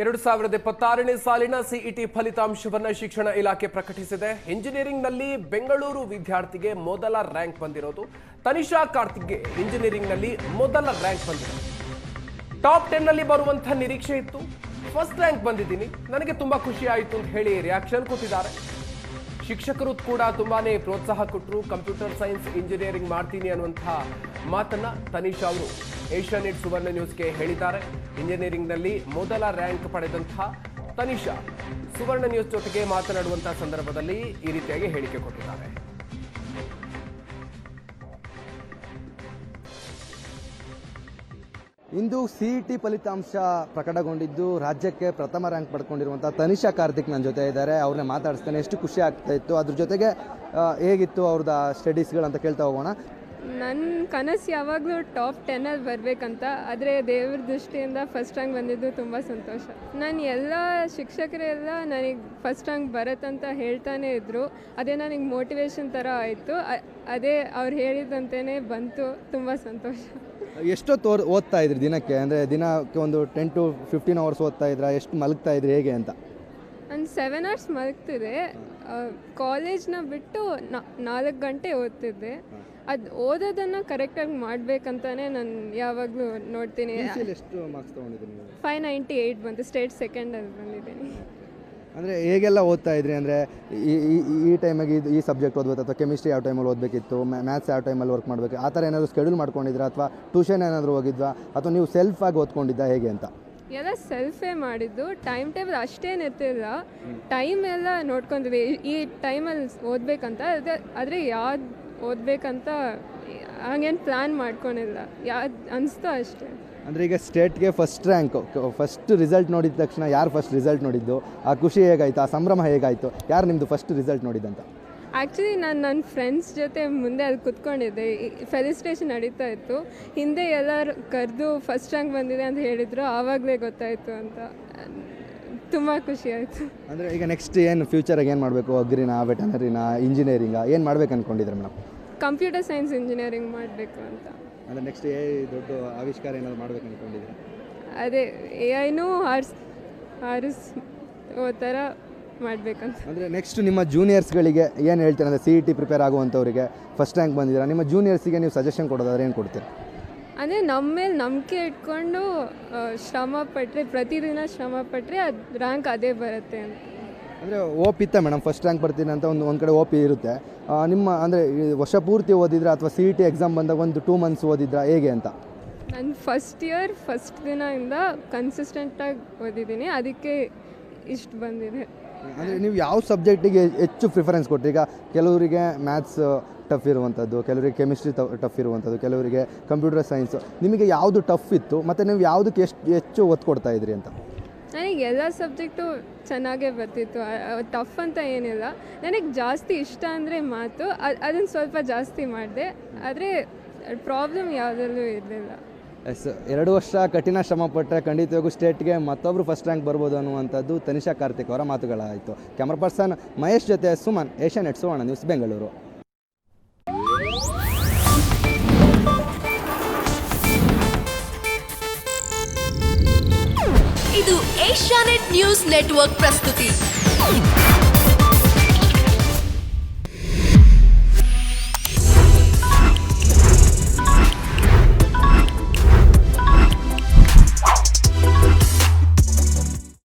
2026ನೇ ಸಾಲಿನ ಸಿಇಟಿ ಫಲಿತಾಂಶವನ್ನು ಶಿಕ್ಷಣ ಇಲಾಖೆ ಪ್ರಕಟಿಸಿದೆ. ಇಂಜಿನಿಯರಿಂಗ್ನಲ್ಲಿ ಬೆಂಗಳೂರು ವಿದ್ಯಾರ್ಥಿಗೆ ಮೊದಲ ರ್ಯಾಂಕ್ ಬಂದಿರೋದು. ತನಿಷಾ ಕಾರ್ತಿಕ್ಗೆ ಇಂಜಿನಿಯರಿಂಗ್ನಲ್ಲಿ ಮೊದಲ ರ್ಯಾಂಕ್ ಬಂದಿದೆ. ಟಾಪ್ 10 ನಲ್ಲಿ ಬರುವಂತ ನಿರೀಕ್ಷೆ ಇತ್ತು. ಫಸ್ಟ್ ರ್ಯಾಂಕ್ ಬಂದಿದ್ದೀನಿ, ನನಗೆ ತುಂಬಾ ಖುಷಿ ಆಯಿತು ಅಂತ ಹೇಳಿ ರಿಯಾಕ್ಷನ್ ಕೊಟ್ಟಿದ್ದಾರೆ. ಶಿಕ್ಷಕರು ಕೂಡ ತುಂಬಾನೇ ಪ್ರೋತ್ಸಾಹ ಕೊಟ್ಟರು. ಕಂಪ್ಯೂಟರ್ ಸೈನ್ಸ್ ಇಂಜಿನಿಯರಿಂಗ್ ಮಾಡ್ತೀನಿ ಅನ್ನುವಂತಹ ಮಾತನ್ನ ತನಿಷಾ ಅವರು ಏಷ್ಯಾನೆಟ್ ಸುವರ್ಣ ನ್ಯೂಸ್ಗೆ ಹೇಳಿದ್ದಾರೆ. ಇಂಜಿನಿಯರಿಂಗ್ನಲ್ಲಿ ಮೊದಲ ರ್ಯಾಂಕ್ ಪಡೆದಂತಹ ತನಿಷಾ ಸುವರ್ಣ ನ್ಯೂಸ್ ಜೊತೆಗೆ ಮಾತನಾಡುವಂತಹ ಸಂದರ್ಭದಲ್ಲಿ ಈ ರೀತಿಯಾಗಿ ಹೇಳಿಕೆ ಕೊಟ್ಟಿದ್ದಾರೆ. ಇಂದು ಸಿಇಟಿ ಫಲಿತಾಂಶ ಪ್ರಕಟಗೊಂಡಿದ್ದು ರಾಜ್ಯಕ್ಕೆ ಪ್ರಥಮ ರ್ಯಾಂಕ್ ಪಡ್ಕೊಂಡಿರುವಂಥ ತನಿಷಾ ಕಾರ್ತಿಕ್ ನನ್ನ ಜೊತೆ ಇದ್ದಾರೆ. ಅವ್ರನ್ನ ಮಾತಾಡಿಸ್ತೇನೆ. ಎಷ್ಟು ಖುಷಿ ಆಗ್ತಾ ಇತ್ತು, ಅದ್ರ ಜೊತೆಗೆ ಹೇಗಿತ್ತು ಅವ್ರದ್ದು ಸ್ಟಡೀಸ್ಗಳು ಅಂತ ಕೇಳ್ತಾ ಹೋಗೋಣ. ನನ್ನ ಕನಸು ಯಾವಾಗಲೂ ಟಾಪ್ 10 ಬರಬೇಕಂತ, ಆದರೆ ದೇವ್ರ ದೃಷ್ಟಿಯಿಂದ ಫಸ್ಟ್ ರ್ಯಾಂಕ್ ಬಂದಿದ್ದು ತುಂಬ ಸಂತೋಷ. ನಾನು ಎಲ್ಲ ಶಿಕ್ಷಕರೆಲ್ಲ ನನಗೆ ಫಸ್ಟ್ ರ್ಯಾಂಕ್ ಬರುತ್ತಂತ ಹೇಳ್ತಾನೆ ಇದ್ದರು. ಅದೇ ನನಗೆ ಮೋಟಿವೇಶನ್ ಥರ ಆಯಿತು. ಅದೇ ಅವ್ರು ಹೇಳಿದಂತೆಯೇ ಬಂತು. ತುಂಬ ಸಂತೋಷ. ಎಷ್ಟೊತ್ತು ಓದ್ತಾ ಇದ್ರಿ ದಿನಕ್ಕೆ? ಅಂದರೆ ದಿನಕ್ಕೆ ಒಂದು 10 to 15 ಅವರ್ಸ್ ಓದ್ತಾ ಇದ್ರಾ? ಎಷ್ಟು ಮಲಗ್ತಾ ಇದ್ರಿ, ಹೇಗೆ ಅಂತ? ನಾನು 7 hours ಮಲಗ್ತಿದ್ದೆ. ಕಾಲೇಜ್ನ ಬಿಟ್ಟು 4 ಗಂಟೆ ಓದ್ತಿದ್ದೆ. ಅದು ಓದೋದನ್ನು ಕರೆಕ್ಟಾಗಿ ಮಾಡಬೇಕಂತಾನೆ ನಾನು ಯಾವಾಗಲೂ ನೋಡ್ತೀನಿ. ಎಷ್ಟು ಮಾರ್ಕ್ಸ್ ತೊಗೊಂಡಿದ್ದೀನಿ? 598 ಬಂತು. ಸ್ಟೇಟ್ ಸೆಕೆಂಡಲ್ಲಿ ಬಂದಿದ್ದೀನಿ. ಅಂದರೆ ಹೇಗೆಲ್ಲ ಓದ್ತಾ ಇದ್ರಿ? ಅಂದರೆ ಈ ಟೈಮಿಗೆ ಈ ಸಬ್ಜೆಕ್ಟ್ ಓದ್ಬೇಕು, ಅಥವಾ ಕೆಮಿಸ್ಟ್ರಿ ಯಾವ ಟೈಮಲ್ಲಿ ಓದಬೇಕಿತ್ತು, ಮ್ಯಾಥ್ಸ್ ಯಾವ ಟೈಮಲ್ಲಿ ವರ್ಕ್ ಮಾಡಬೇಕು, ಆ ಥರ ಏನಾದರೂ ಸ್ಕೆಡ್ಯೂಲ್ ಮಾಡ್ಕೊಂಡಿದ್ರಾ, ಅಥವಾ ಟ್ಯೂಷನ್ ಏನಾದರೂ ಹೋಗಿದ್ವಾ, ಅಥವಾ ನೀವು ಸೆಲ್ಫಾಗಿ ಓದ್ಕೊಂಡಿದ್ದ, ಹೇಗೆ ಅಂತ? ಎಲ್ಲ ಸೆಲ್ಫೇ ಮಾಡಿದ್ದು. ಟೈಮ್ ಟೇಬಲ್ ಅಷ್ಟೇನು ಇರ್ತಿಲ್ಲ. ಟೈಮ್ ಎಲ್ಲ ನೋಡ್ಕೊತಿದ್ದೆ, ಈ ಟೈಮಲ್ಲಿ ಓದಬೇಕಂತ. ಆದರೆ ಯಾವ್ದು ಓದಬೇಕಂತ ಹಾಗೇನು ಪ್ಲ್ಯಾನ್ ಮಾಡ್ಕೊಂಡಿಲ್ಲ, ಯಾವ್ದು ಅನಿಸ್ತೋ ಅಷ್ಟೇ. ಅಂದರೆ ಈಗ ಸ್ಟೇಟ್ಗೆ ಫಸ್ಟ್ ರ್ಯಾಂಕ್, ಫಸ್ಟ್ ರಿಸಲ್ಟ್ ನೋಡಿದ ತಕ್ಷಣ ಯಾರು ಫಸ್ಟ್ ರಿಸಲ್ಟ್ ನೋಡಿದ್ದು, ಆ ಖುಷಿ ಹೇಗಾಯಿತು, ಆ ಸಂಭ್ರಮ ಹೇಗಾಯಿತು? ಯಾರು ನಿಮ್ಮದು ಫಸ್ಟ್ ರಿಸಲ್ಟ್ ನೋಡಿದ್ದಂತ? ಆ್ಯಕ್ಚುಲಿ ನಾನು ನನ್ನ ಫ್ರೆಂಡ್ಸ್ ಜೊತೆ ಮುಂದೆ ಅಲ್ಲಿ ಕುತ್ಕೊಂಡಿದ್ದೆ. ಫೆಲಿಸ್ಟ್ರೇಷನ್ ನಡೀತಾ ಇತ್ತು. ಹಿಂದೆ ಎಲ್ಲರೂ ಕರೆದು ಫಸ್ಟ್ ರ್ಯಾಂಕ್ ಬಂದಿದೆ ಅಂತ ಹೇಳಿದರು. ಆವಾಗಲೇ ಗೊತ್ತಾಯಿತು ಅಂತ ತುಂಬ ಖುಷಿ ಆಯಿತು. ಅಂದರೆ ಈಗ ನೆಕ್ಸ್ಟ್ ಏನು ಫ್ಯೂಚರಾಗಿ ಏನು ಮಾಡಬೇಕು? ಅಗ್ರಿನಾ, ವೆಟನರಿನಾ, ಇಂಜಿನಿಯರಿಂಗಾ, ಏನು ಮಾಡ್ಬೇಕು ಅಂದ್ಕೊಂಡಿದ್ರೆ ಮೇಡಮ್? ಕಂಪ್ಯೂಟರ್ ಸೈನ್ಸ್ ಇಂಜಿನಿಯರಿಂಗ್ ಮಾಡಬೇಕು ಅಂತ. ಅಂದರೆ ನೆಕ್ಸ್ಟ್ ದೊಡ್ಡ ಆವಿಷ್ಕಾರ ಏನಾದ್ರು ಮಾಡ್ಬೇಕು ಅಂದ್ಕೊಂಡಿದ್ರೆ? ಅದೇ AI ಥರ ಮಾಡಬೇಕಂತ. ಅಂದರೆ ನೆಕ್ಸ್ಟ್ ನಿಮ್ಮ ಜೂನಿಯರ್ಸ್ಗಳಿಗೆ ಏನು ಹೇಳ್ತೀರ? ಅಂದರೆ CET ಪ್ರಿಪೇರ್ ಆಗುವಂಥವ್ರಿಗೆ ಫಸ್ಟ್ ರ್ಯಾಂಕ್ ಬಂದಿದ್ದೀರಾ, ನಿಮ್ಮ ಜೂನಿಯರ್ಸಿಗೆ ನೀವು ಸಜೆಷನ್ ಕೊಡೋದಾದ್ರೆ ಏನು ಕೊಡ್ತೀರಾ? ಅಂದರೆ ನಮ್ಮ ಮೇಲೆ ನಂಬಿಕೆ ಇಟ್ಕೊಂಡು ಶ್ರಮ ಪಟ್ಟರೆ, ಪ್ರತಿದಿನ ಶ್ರಮ ಪಟ್ಟರೆ ಅದು ರ್ಯಾಂಕ್ ಅದೇ ಬರುತ್ತೆ ಅಂತ. ಅಂದರೆ ಓಪ್ ಇತ್ತ ಮೇಡಮ್? ಫಸ್ಟ್ ರ್ಯಾಂಕ್ ಬರ್ತೀನಿ ಅಂತ ಒಂದು ಕಡೆ ಓಪಿ ಇರುತ್ತೆ. ನಿಮ್ಮ ಅಂದರೆ ವರ್ಷ ಪೂರ್ತಿ ಓದಿದ್ರೆ, ಅಥವಾ CET ಎಕ್ಸಾಮ್ ಬಂದಾಗ ಒಂದು 2 months ಓದಿದ್ರಾ, ಹೇಗೆ ಅಂತ? ನಾನು ಫಸ್ಟ್ ಇಯರ್ ಫಸ್ಟ್ ದಿನದಿಂದ ಕನ್ಸಿಸ್ಟೆಂಟಾಗಿ ಓದಿದ್ದೀನಿ, ಅದಕ್ಕೆ ಇಷ್ಟು ಬಂದಿದೆ. ಅಂದರೆ ನೀವು ಯಾವ ಸಬ್ಜೆಕ್ಟಿಗೆ ಹೆಚ್ಚು ಪ್ರಿಫರೆನ್ಸ್ ಕೊಟ್ಟರೆ? ಈಗ ಕೆಲವರಿಗೆ ಮ್ಯಾಥ್ಸ್ ಟಫ್ ಇರುವಂಥದ್ದು, ಕೆಲವರಿಗೆ ಕೆಮಿಸ್ಟ್ರಿ ಟಫ್ ಇರುವಂಥದ್ದು, ಕೆಲವರಿಗೆ ಕಂಪ್ಯೂಟರ್ ಸೈನ್ಸ್. ನಿಮಗೆ ಯಾವುದು ಟಫ್ ಇತ್ತು, ಮತ್ತು ನೀವು ಯಾವುದಕ್ಕೆ ಹೆಚ್ಚು ಒತ್ತು ಕೊಡ್ತಾ ಇದ್ರಿ ಅಂತ? ನನಗೆ ಎಲ್ಲ ಸಬ್ಜೆಕ್ಟು ಚೆನ್ನಾಗೇ ಬರ್ತಿತ್ತು. ಟಫ್ ಅಂತ ಏನಿಲ್ಲ. ನನಗೆ ಜಾಸ್ತಿ ಇಷ್ಟ ಅಂದರೆ ಮಾತು, ಅದನ್ನು ಸ್ವಲ್ಪ ಜಾಸ್ತಿ ಮಾಡಿದೆ. ಆದರೆ ಪ್ರಾಬ್ಲಮ್ ಯಾವುದಲ್ಲೂ ಇರಲಿಲ್ಲ. ಎಸ್, 2 ವರ್ಷ ಕಠಿಣ ಶ್ರಮ ಪಟ್ಟರೆ ಖಂಡಿತವಾಗೂ ಸ್ಟೇಟ್ಗೆ ಮತ್ತೊಬ್ಬರು ಫಸ್ಟ್ ರ್ಯಾಂಕ್ ಬರ್ಬೋದು ಅನ್ನುವಂಥದ್ದು ತನಿಷಾ ಕಾರ್ತಿಕ್ ಅವರ ಮಾತುಗಳಾಯಿತು. ಕ್ಯಾಮ್ರಾ ಪರ್ಸನ್ ಮಹೇಶ್ ಜೊತೆ ಸುಮನ್, ಏಷ್ಯಾನೆಟ್ ಸುವರ್ಣ ನ್ಯೂಸ್, ಬೆಂಗಳೂರು. ಇದು ಏಷ್ಯಾನೆಟ್ ನ್ಯೂಸ್ ನೆಟ್ವರ್ಕ್ ಪ್ರಸ್ತುತಿ.